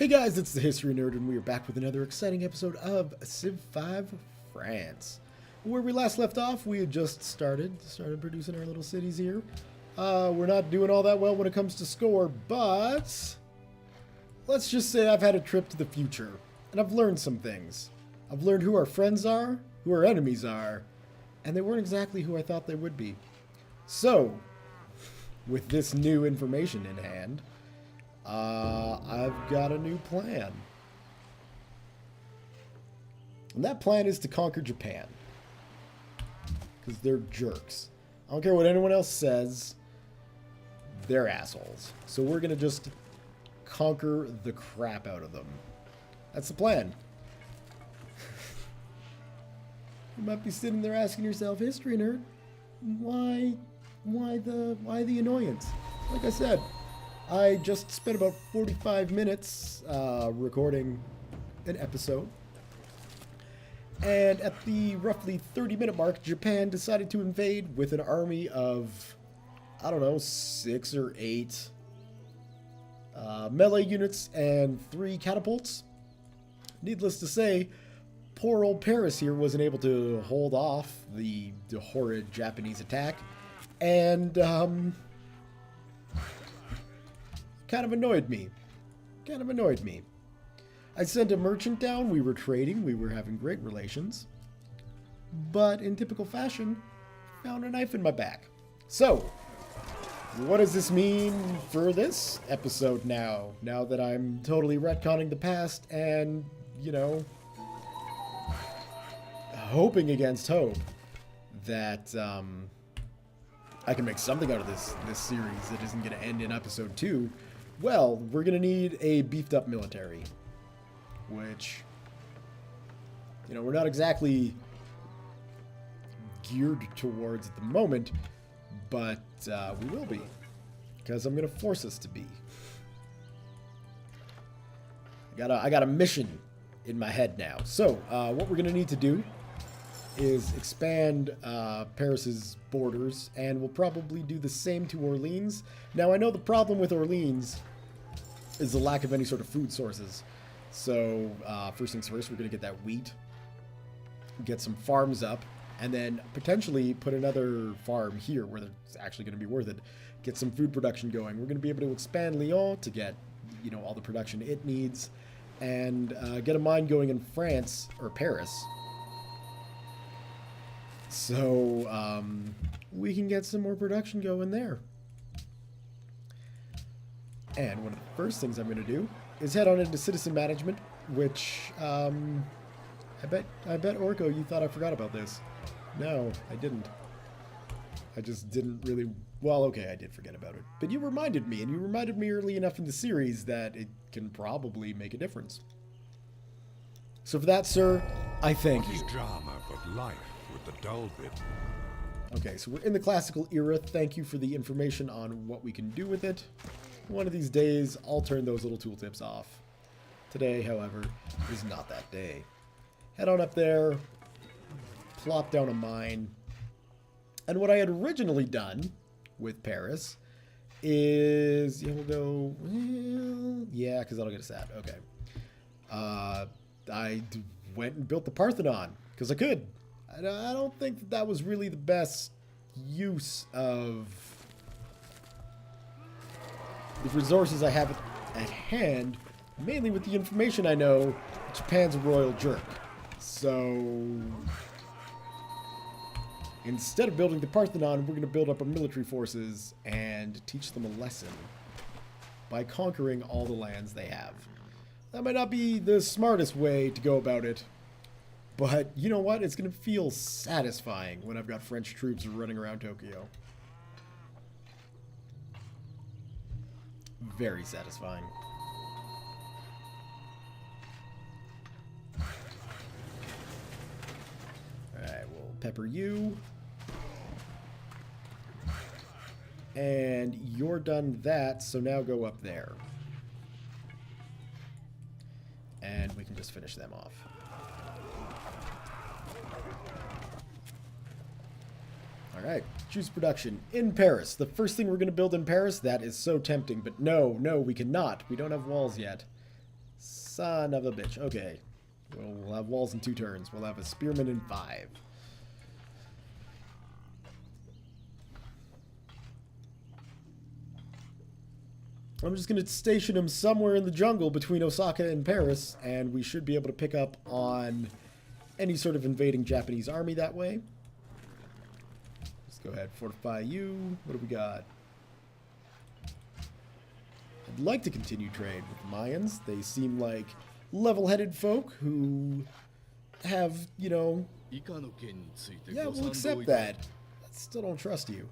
Hey guys, it's the History Nerd, and we are back with another exciting episode of Civ 5 France. Where we last left off, we had just started producing our little cities here. We're not doing all that well when it comes to score, but let's just say I've had a trip to the future, and I've learned some things. I've learned who our friends are, who our enemies are, and they weren't exactly who I thought they would be. So, with this new information in hand, I've got a new plan. And that plan is to conquer Japan. Because they're jerks. I don't care what anyone else says. They're assholes. So we're going to just conquer the crap out of them. That's the plan. You might be sitting there asking yourself, History Nerd, why the annoyance? Like I said, I just spent about 45 minutes recording an episode. And at the roughly 30-minute mark, Japan decided to invade with an army of, I don't know, 6 or 8 melee units and 3 catapults. Needless to say, poor old Paris here wasn't able to hold off the horrid Japanese attack. And, kind of annoyed me. I sent a merchant down, we were trading, we were having great relations. But in typical fashion, found a knife in my back. So, what does this mean for this episode now? Now that I'm totally retconning the past and, you know, hoping against hope that I can make something out of this series that isn't going to end in episode 2. Well, we're going to need a beefed up military, which, you know, we're not exactly geared towards at the moment, but we will be, because I'm going to force us to be. I got a mission in my head now. So, what we're going to need to do is expand Paris's borders, and we'll probably do the same to Orleans. Now, I know the problem with Orleans is the lack of any sort of food sources. So, first things first, we're going to get that wheat, get some farms up, and then potentially put another farm here where it's actually going to be worth it. Get some food production going. We're going to be able to expand Lyon to get, you know, all the production it needs, and get a mine going in France, or Paris. So, we can get some more production going there. And one of the first things I'm going to do is head on into citizen management, which, I bet Orko, you thought I forgot about this. No, I didn't. I just didn't really, well, okay, I did forget about it. But you reminded me, and you reminded me early enough in the series that it can probably make a difference. So for that, sir, I thank you. What is drama but life with the dull bit? Okay, so we're in the classical era. Thank you for the information on what we can do with it. One of these days, I'll turn those little tooltips off. Today, however, is not that day. Head on up there, plop down a mine. And what I had originally done with Paris is, yeah, we'll go, well, yeah, because that'll get us that. Okay. I went and built the Parthenon, because I could. I don't think that was really the best use of the resources I have at hand, mainly with the information I know. Japan's a royal jerk. So, instead of building the Parthenon, we're going to build up our military forces and teach them a lesson by conquering all the lands they have. That might not be the smartest way to go about it, but you know what? It's going to feel satisfying when I've got French troops running around Tokyo. Very satisfying. Alright, we'll pepper you. And you're done that, so now go up there. And we can just finish them off. Alright, juice production in Paris. The first thing we're going to build in Paris, that is so tempting, but no, we cannot. We don't have walls yet. Son of a bitch. Okay. We'll have walls in 2 turns. We'll have a spearman in 5. I'm just going to station him somewhere in the jungle between Osaka and Paris, and we should be able to pick up on any sort of invading Japanese army that way. Let's go ahead, fortify you. What do we got? I'd like to continue trade with the Mayans. They seem like level-headed folk who have, you know... Yeah, we'll accept that. I still don't trust you.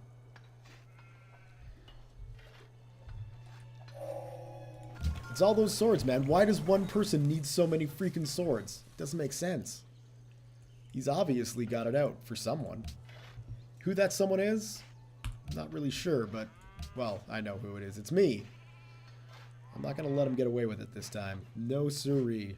It's all those swords, man. Why does one person need so many freaking swords? It doesn't make sense. He's obviously got it out for someone. Who that someone is? I'm not really sure, but... Well, I know who it is. It's me. I'm not going to let him get away with it this time. No siree.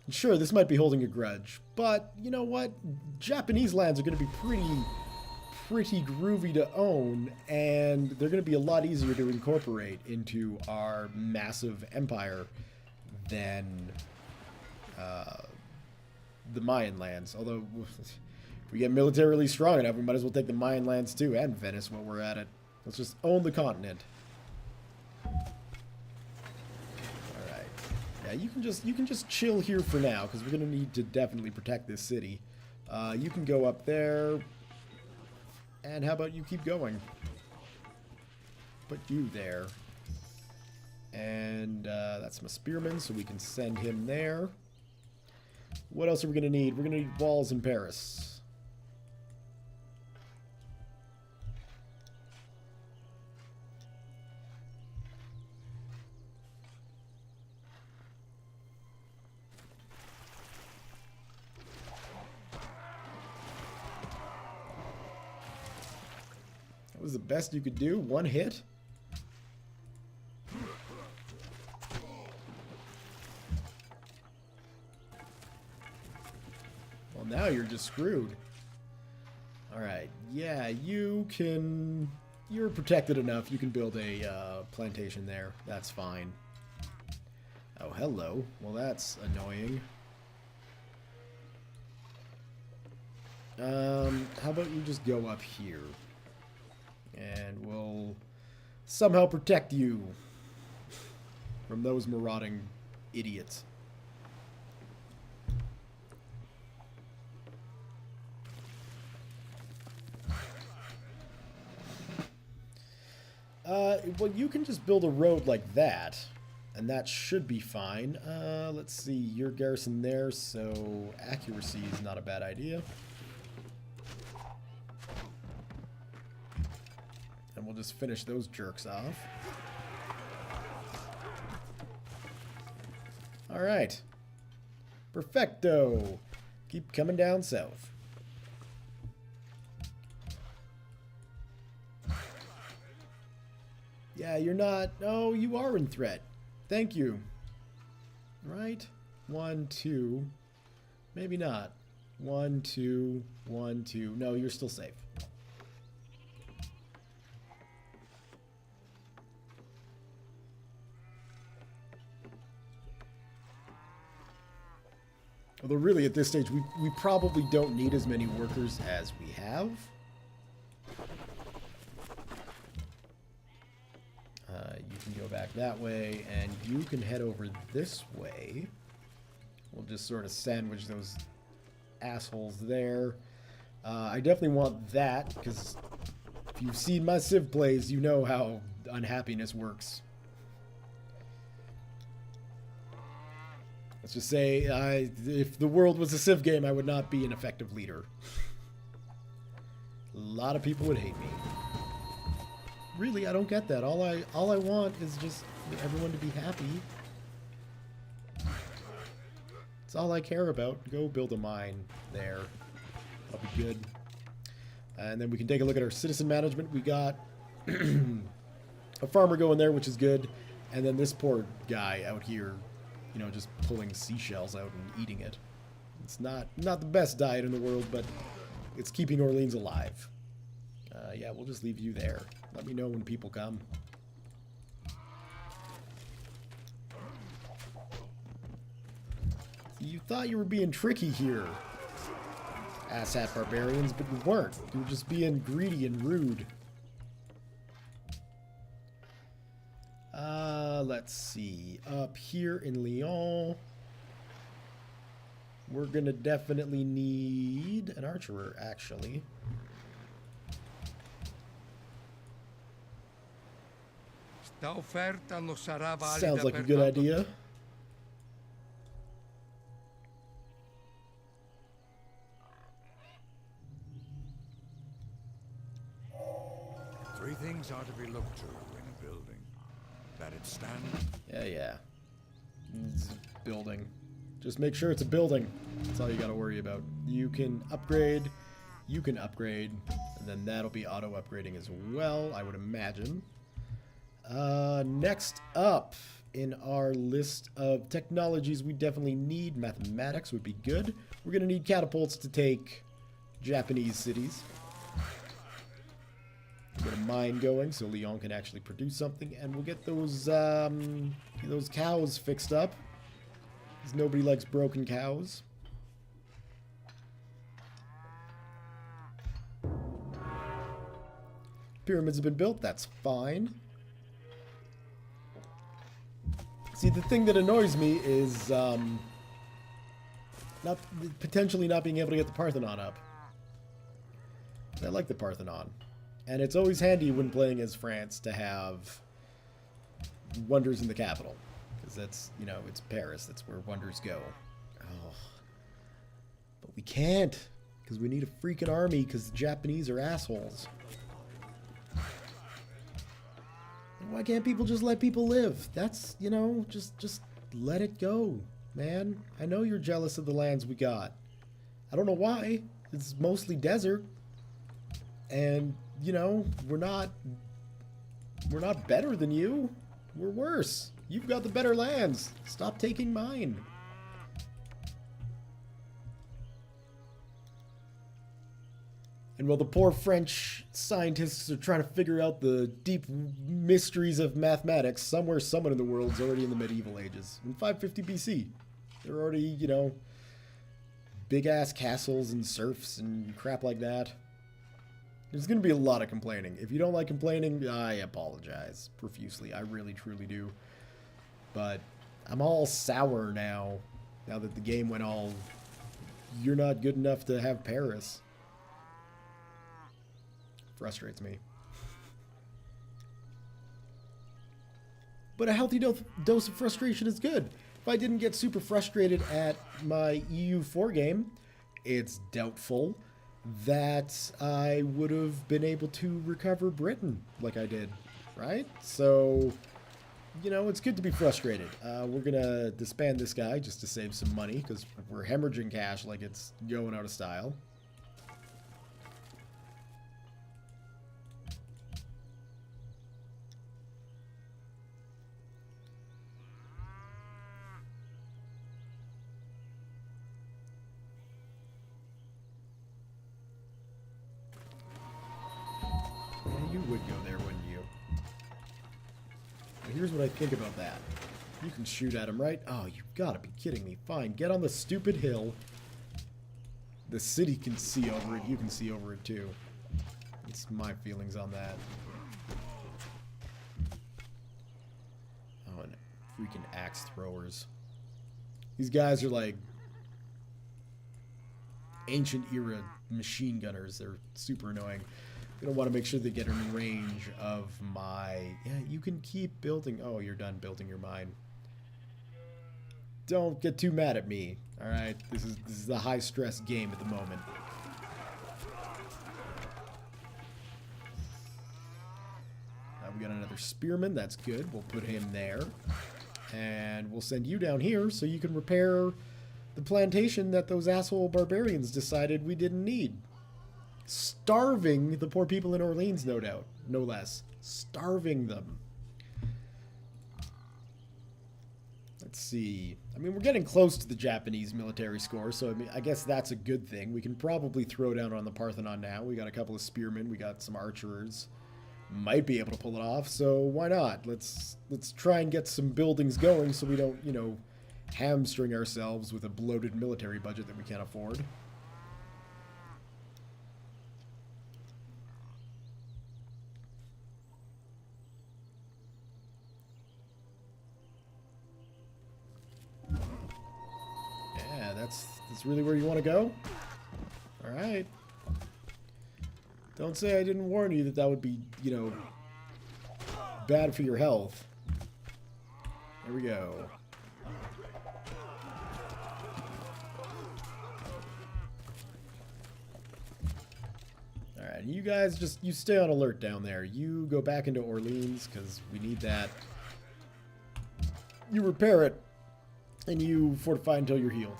Sure, this might be holding a grudge, but you know what? Japanese lands are going to be pretty groovy to own, and they're going to be a lot easier to incorporate into our massive empire than the Mayan lands. Although, if we get militarily strong enough, we might as well take the Mayan lands too, and Venice while we're at it. Let's just own the continent. Yeah, you can just chill here for now, because we're gonna need to definitely protect this city. You can go up there, and how about you keep going? Put you there, and that's my spearman, so we can send him there. What else are we gonna need? We're gonna need walls in Paris. Was the best you could do? 1 hit? Well, now you're just screwed. Alright, yeah, you can... You're protected enough. You can build a plantation there. That's fine. Oh, hello. Well, that's annoying. How about you just go up here? And we'll somehow protect you from those marauding idiots. Well, you can just build a road like that, and that should be fine. Let's see, your garrison there, so accuracy is not a bad idea. And we'll just finish those jerks off. Alright. Perfecto. Keep coming down south. Yeah, you're not... Oh, you are in threat. Thank you. Right? 1, 2. Maybe not. 1, 2, 1, 2. No, you're still safe. Although really at this stage, we probably don't need as many workers as we have. You can go back that way, and you can head over this way. We'll just sort of sandwich those assholes there. I definitely want that, because if you've seen my Civ plays, you know how unhappiness works. Let's just say, if the world was a Civ game, I would not be an effective leader. A lot of people would hate me. Really, I don't get that. All I want is just for everyone to be happy. That's all I care about. Go build a mine there. That'll be good. And then we can take a look at our citizen management. We got a farmer going there, which is good. And then this poor guy out here, you know, just pulling seashells out and eating it. It's not the best diet in the world, but it's keeping Orleans alive. Yeah, we'll just leave you there. Let me know when people come. You thought you were being tricky here, asshat barbarians, but you weren't. You were just being greedy and rude. Let's see. Up here in Lyon, we're gonna definitely need an archer, actually. Sounds like a good idea. Three things are to be looked to in a building. That it stands. Yeah. It's a building. Just make sure it's a building. That's all you gotta worry about. You can upgrade, and then that'll be auto-upgrading as well, I would imagine. Next up in our list of technologies we definitely need, mathematics would be good. We're gonna need catapults to take Japanese cities. Get a mine going so Lyon can actually produce something, and we'll get those cows fixed up, because nobody likes broken cows. Pyramids have been built, that's fine. See, the thing that annoys me is potentially not being able to get the Parthenon up. I like the Parthenon. And it's always handy when playing as France to have wonders in the capital. Because that's, you know, it's Paris. That's where wonders go. Oh. But we can't. Because we need a freaking army because the Japanese are assholes. And why can't people just let people live? That's, you know, just let it go, man. I know you're jealous of the lands we got. I don't know why. It's mostly desert. And you know, we're not better than you. We're worse. You've got the better lands. Stop taking mine. And while the poor French scientists are trying to figure out the deep mysteries of mathematics, somewhere, someone in the world's already in the medieval ages. In 550 BC. They're already, you know, big-ass castles and serfs and crap like that. There's going to be a lot of complaining. If you don't like complaining, I apologize profusely. I really, truly do. But I'm all sour now that the game went all, you're not good enough to have Paris. Frustrates me. But a healthy dose of frustration is good. If I didn't get super frustrated at my EU4 game, it's doubtful that I would have been able to recover Britain like I did, right? So, you know, it's good to be frustrated. We're going to disband this guy just to save some money because we're hemorrhaging cash like it's going out of style. You would go there, wouldn't you? Now, here's what I think about that. You can shoot at him, right? Oh, you've got to be kidding me. Fine, get on the stupid hill. The city can see over it. You can see over it, too. That's my feelings on that. Oh, and freaking axe throwers. These guys are like ancient era machine gunners. They're super annoying. I'm gonna want to make sure they get in range of my... Yeah, you can keep building... Oh, you're done building your mine. Don't get too mad at me, alright? This is a high-stress game at the moment. We got another spearman, that's good. We'll put him there. And we'll send you down here so you can repair the plantation that those asshole barbarians decided we didn't need. Starving the poor people in Orleans, no doubt. No less. Starving them. Let's see. I mean, we're getting close to the Japanese military score, so I mean, I guess that's a good thing. We can probably throw down on the Parthenon now. We got a couple of spearmen. We got some archers. Might be able to pull it off, so why not? Let's try and get some buildings going so we don't, you know, hamstring ourselves with a bloated military budget that we can't afford. Yeah, that's really where you want to go? Alright. Don't say I didn't warn you that that would be, you know, bad for your health. There we go. Alright, you guys you stay on alert down there. You go back into Orleans, because we need that. You repair it, and you fortify until you're healed.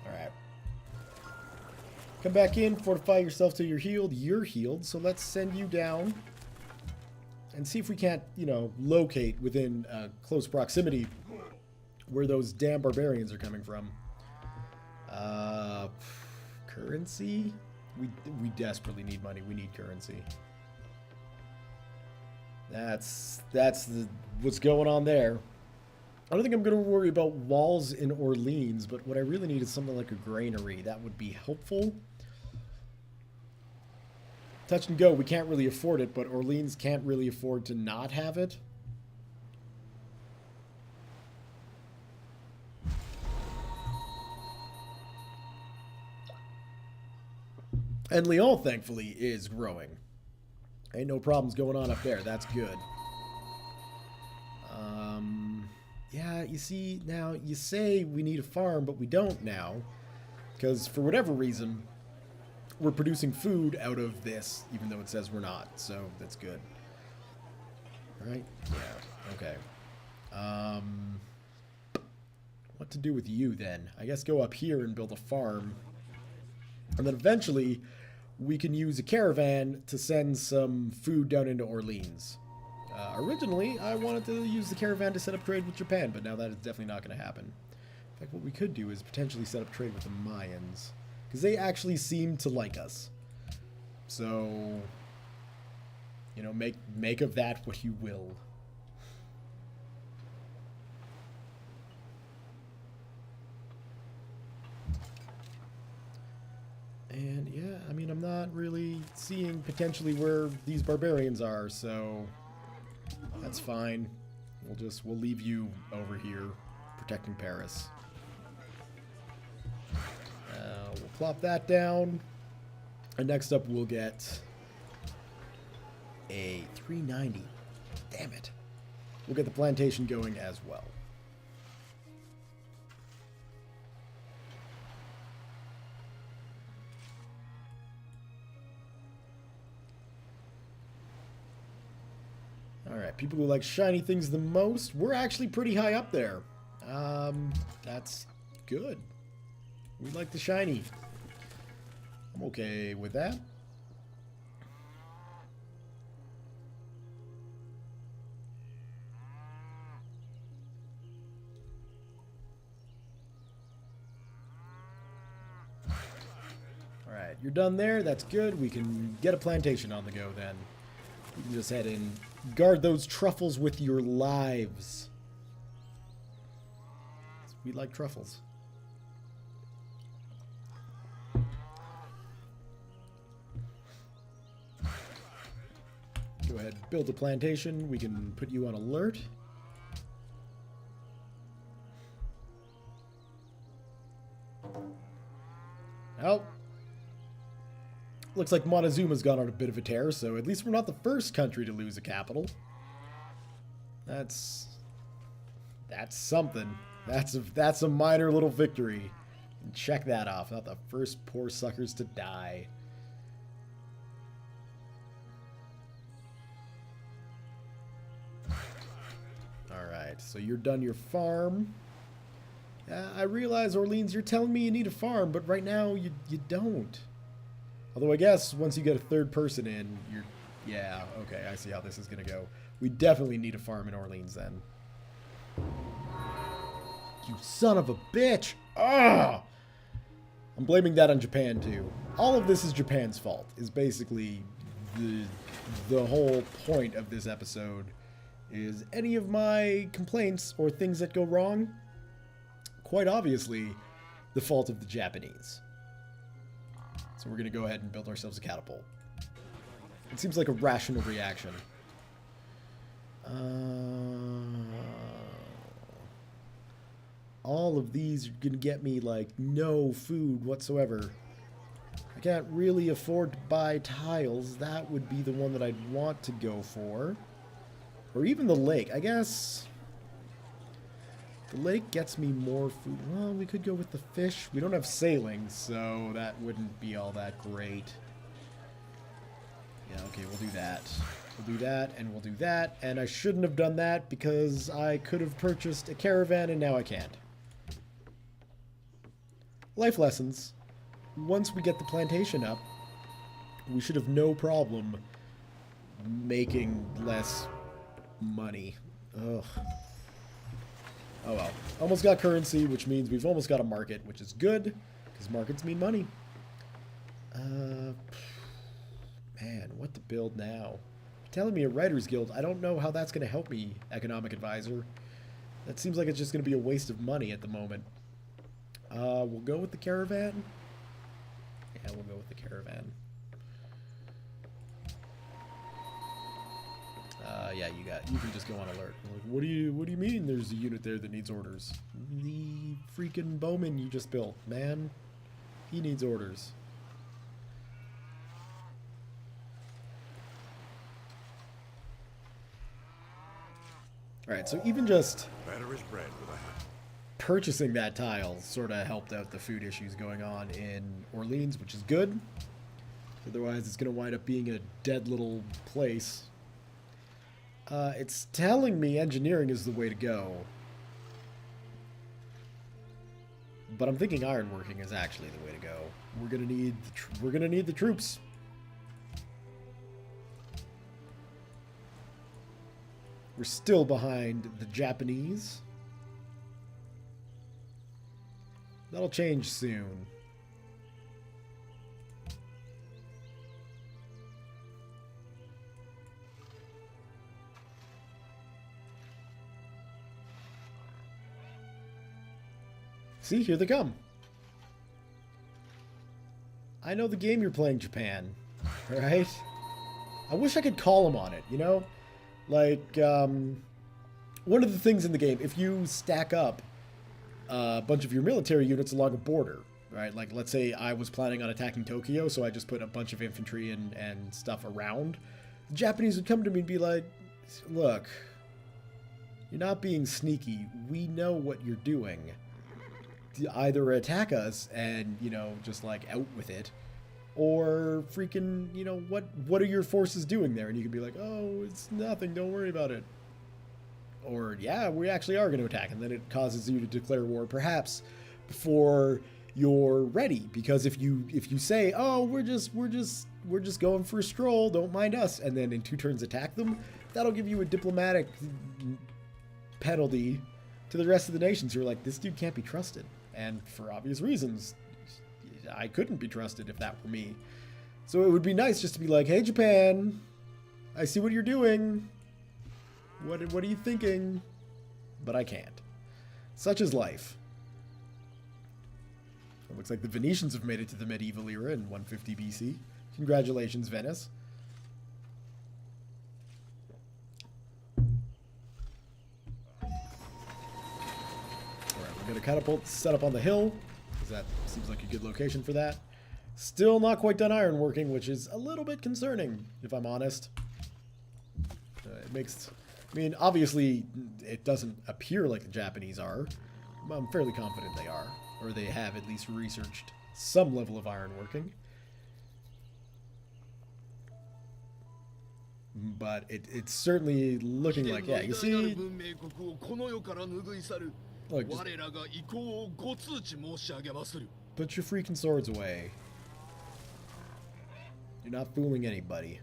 Alright. Come back in, fortify yourself till you're healed. You're healed, so let's send you down and see if we can't, you know, locate within close proximity where those damn barbarians are coming from. Currency? We desperately need money. We need currency. That's what's going on there. I don't think I'm going to worry about walls in Orleans, but what I really need is something like a granary. That would be helpful. Touch and go, we can't really afford it, but Orleans can't really afford to not have it. And Lyon, thankfully, is growing. Ain't no problems going on up there. That's good. Yeah, you see, now you say we need a farm, but we don't now. Because for whatever reason, we're producing food out of this, even though it says we're not. So that's good. Right? Yeah, okay. What to do with you then? I guess go up here and build a farm. And then eventually, we can use a caravan to send some food down into Orleans. Originally, I wanted to use the caravan to set up trade with Japan, but now that is definitely not going to happen. In fact, what we could do is potentially set up trade with the Mayans, because they actually seem to like us. So, you know, make of that what you will. And yeah, I mean, I'm not really seeing potentially where these barbarians are, so that's fine. We'll leave you over here protecting Paris. We'll plop that down. And next up we'll get a 390. Damn it. We'll get the plantation going as well. Alright, people who like shiny things the most, we're actually pretty high up there. That's good. We like the shiny. I'm okay with that. Alright, you're done there. That's good. We can get a plantation on the go then. You can just head in. Guard those truffles with your lives. We like truffles. Go ahead, build a plantation. We can put you on alert. Oh. Looks like Montezuma's gone on a bit of a tear, so at least we're not the first country to lose a capital. That's something. That's a minor little victory. And check that off. Not the first poor suckers to die. Alright, so you're done your farm. I realize, Orleans, you're telling me you need a farm, but right now you don't. Although I guess once you get a third person in, you're... Yeah, okay, I see how this is going to go. We definitely need a farm in Orleans then. you son of a bitch! Ugh! I'm blaming that on Japan, too. All of this is Japan's fault, is basically the whole point of this episode. Is any of my complaints or things that go wrong, quite obviously, the fault of the Japanese. So we're going to go ahead and build ourselves a catapult. It seems like a rational reaction. All of these are going to get me, like, no food whatsoever. I can't really afford to buy tiles. That would be the one that I'd want to go for. Or even the lake. I guess the lake gets me more food. Well, we could go with the fish. We don't have sailing, so that wouldn't be all that great. Yeah, okay, we'll do that. We'll do that, and we'll do that. And I shouldn't have done that because I could have purchased a caravan, and now I can't. Life lessons. Once we get the plantation up, we should have no problem making less money. Ugh. Oh well. Almost got currency, which means we've almost got a market, which is good, because markets mean money. Man, what to build now? You're telling me a writer's guild. I don't know how that's going to help me, economic advisor. That seems like it's just going to be a waste of money at the moment. We'll go with the caravan. Yeah, we'll go with the caravan. Yeah, you can just go on alert. Like, what do you mean there's a unit there that needs orders? The freaking bowman you just built, man. He needs orders. Alright, so even just Better is bread with a hat. purchasing that tile sort of helped out the food issues going on in Orleans, which is good. Otherwise, it's going to wind up being a dead little place. It's telling me engineering is the way to go. But I'm thinking ironworking is actually the way to go. We're gonna need the troops. We're still behind the Japanese. That'll change soon. See, here they come. I know the game you're playing, Japan. Right? I wish I could call them on it, you know? Like, one of the things in the game, if you stack up a bunch of your military units along a border, right? Like, let's say I was planning on attacking Tokyo, so I just put a bunch of infantry and stuff around. The Japanese would come to me and be like, look, you're not being sneaky. We know what you're doing. Either attack us and, you know, just like out with it, or freaking, you know, what are your forces doing there? And you can be like, oh, it's nothing, don't worry about it. Or, yeah, we actually are going to attack, and then it causes you to declare war, perhaps before you're ready. Because if you say, oh, we're just going for a stroll, don't mind us, and then in 2 turns attack them, that'll give you a diplomatic penalty to the rest of the nations who are like, this dude can't be trusted. And for obvious reasons, I couldn't be trusted if that were me. So it would be nice just to be like, hey, Japan, I see what you're doing. What are you thinking? But I can't. Such is life. It looks like the Venetians have made it to the medieval era in 150 BC. Congratulations, Venice. Got a catapult set up on the hill, because that seems like a good location for that. Still not quite done ironworking, which is a little bit concerning, if I'm honest. It makes... I mean, obviously, it doesn't appear like the Japanese are. I'm fairly confident they are. Or they have at least researched some level of ironworking. But it's certainly looking like... Yeah, you see... Look, just put your freaking swords away. You're not fooling anybody.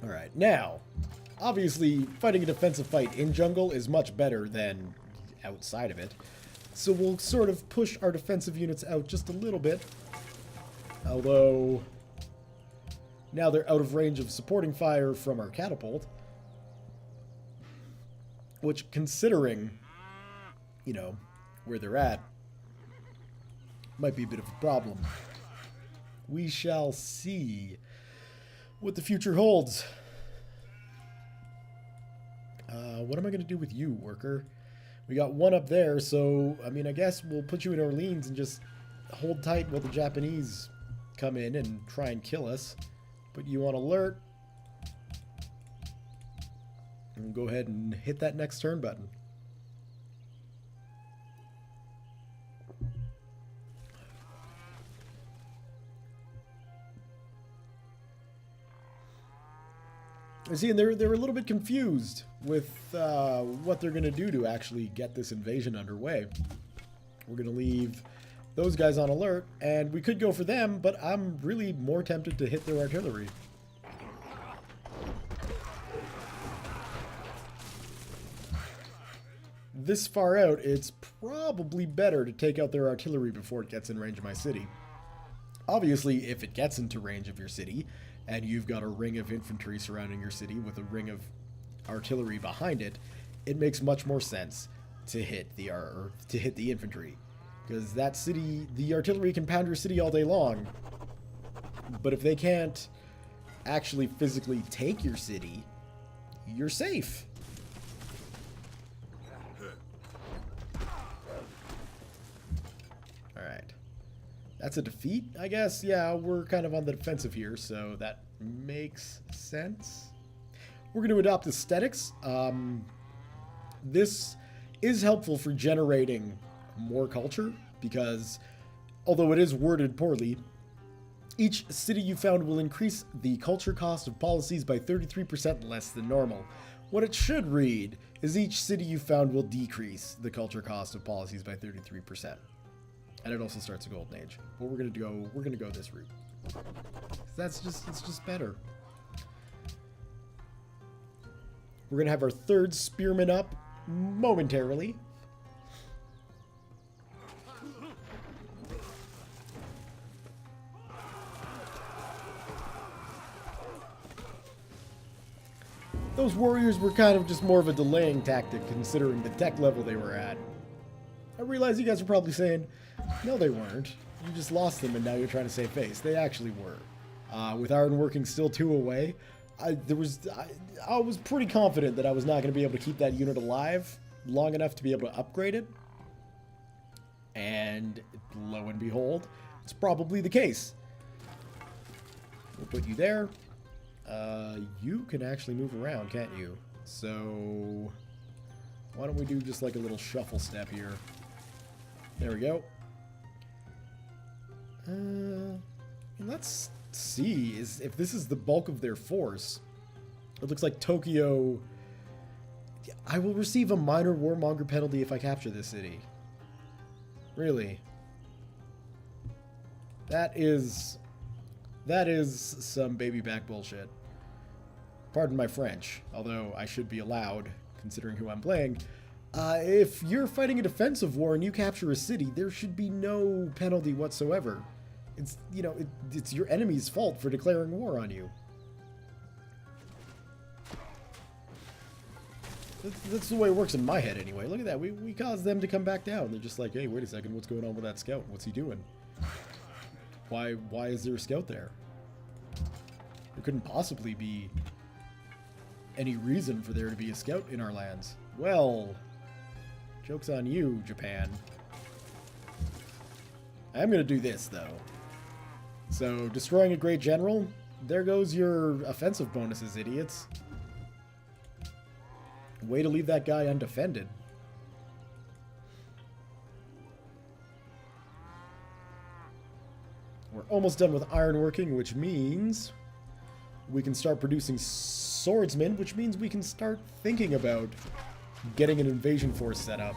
Alright, now, Obviously, fighting a defensive fight in jungle is much better than outside of it. So we'll sort of push our defensive units out just a little bit. Although, now they're out of range of supporting fire from our catapult. Which, considering, you know, where they're at, might be a bit of a problem. We shall see what the future holds. What am I going to do with you, worker? We got one up there, so, I mean, I guess we'll put you in Orleans and just hold tight while the Japanese come in and try and kill us. Put you on alert. And go ahead and hit that next turn button. See, and they're a little bit confused with what they're going to do to actually get this invasion underway. We're going to leave those guys on alert, and we could go for them, but I'm really more tempted to hit their artillery. This far out, it's probably better to take out their artillery before it gets in range of my city. Obviously, if it gets into range of your city, and you've got a ring of infantry surrounding your city with a ring of artillery behind it, it makes much more sense to hit the infantry. Because that city, the artillery can pound your city all day long, but if they can't actually physically take your city, you're safe. Alright. That's a defeat, I guess. Yeah, we're kind of on the defensive here, so that makes sense. We're going to adopt aesthetics. This is helpful for generating more culture, because although it is worded poorly, each city you found will increase the culture cost of policies by 33% less than normal. What it should read is each city you found will decrease the culture cost of policies by 33%. And it also starts a golden age. But we're gonna go this route. It's just better. We're gonna have our third spearman up momentarily. Those warriors were kind of just more of a delaying tactic considering the tech level they were at. I realize you guys are probably saying, no they weren't. You just lost them and now you're trying to save face. They actually were. With ironworking still 2 away, I was pretty confident that I was not going to be able to keep that unit alive long enough to be able to upgrade it. And lo and behold, it's probably the case. We'll put you there. You can actually move around, can't you? So, why don't we do just like a little shuffle step here? There we go. Let's see if this is the bulk of their force. It looks like Tokyo. I will receive a minor warmonger penalty if I capture this city. Really? That is some baby back bullshit. Pardon my French, although I should be allowed, considering who I'm playing. If you're fighting a defensive war and you capture a city, there should be no penalty whatsoever. It's, you know, it's your enemy's fault for declaring war on you. That's the way it works in my head anyway. Look at that. We caused them to come back down. They're just like, hey, wait a second. What's going on with that scout? What's he doing? Why is there a scout there? There couldn't possibly be any reason for there to be a scout in our lands. Well, joke's on you, Japan. I'm going to do this, though. So, destroying a great general, there goes your offensive bonuses, idiots. Way to leave that guy undefended. We're almost done with ironworking, which means we can start producing swordsmen, which means we can start thinking about getting an invasion force set up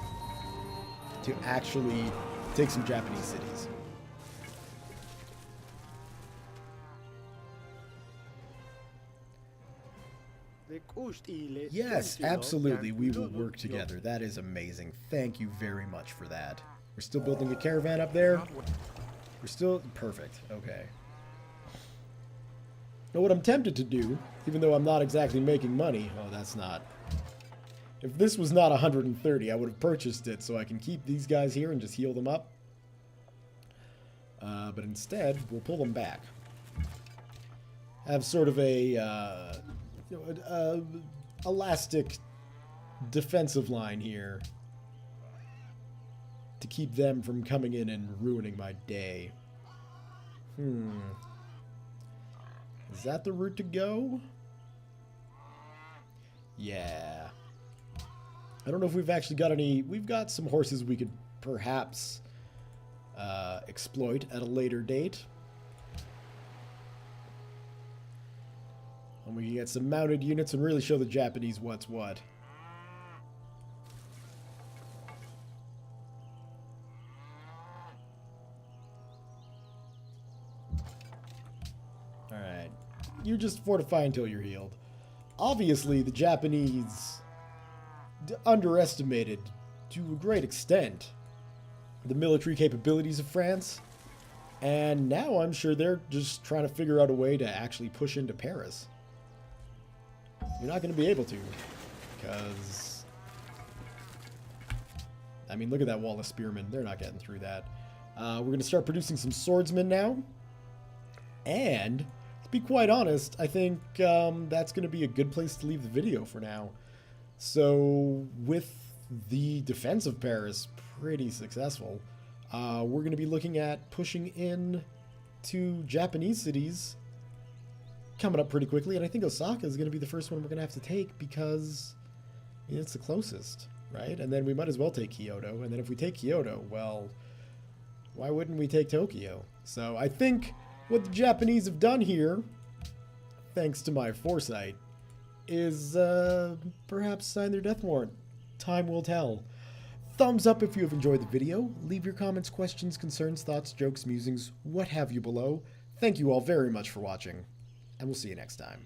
to actually take some Japanese cities. Yes, absolutely. We will work together. That is amazing. Thank you very much for that. We're still building a caravan up there. We're still... Perfect. Okay. Now, what I'm tempted to do, even though I'm not exactly making money... Oh, that's not... If this was not 130, I would have purchased it so I can keep these guys here and just heal them up. But instead, we'll pull them back. Have sort of a elastic defensive line here to keep them from coming in and ruining my day. Is that the route to go? Yeah. I don't know if we've actually got any... We've got some horses we could perhaps exploit at a later date. And we can get some mounted units and really show the Japanese what's what. Alright. You just fortify until you're healed. Obviously, the Japanese underestimated, to a great extent, the military capabilities of France. And now I'm sure they're just trying to figure out a way to actually push into Paris. You're not going to be able to, because... I mean, look at that wall of spearmen. They're not getting through that. We're going to start producing some swordsmen now. And, to be quite honest, I think that's going to be a good place to leave the video for now. So, with the defense of Paris pretty successful, we're going to be looking at pushing in to Japanese cities coming up pretty quickly, and I think Osaka is going to be the first one we're going to have to take because it's the closest, right? And then we might as well take Kyoto, and then if we take Kyoto, well, why wouldn't we take Tokyo? So I think what the Japanese have done here, thanks to my foresight, is perhaps sign their death warrant. Time will tell. Thumbs up if you have enjoyed the video. Leave your comments, questions, concerns, thoughts, jokes, musings, what have you below. Thank you all very much for watching, and we'll see you next time.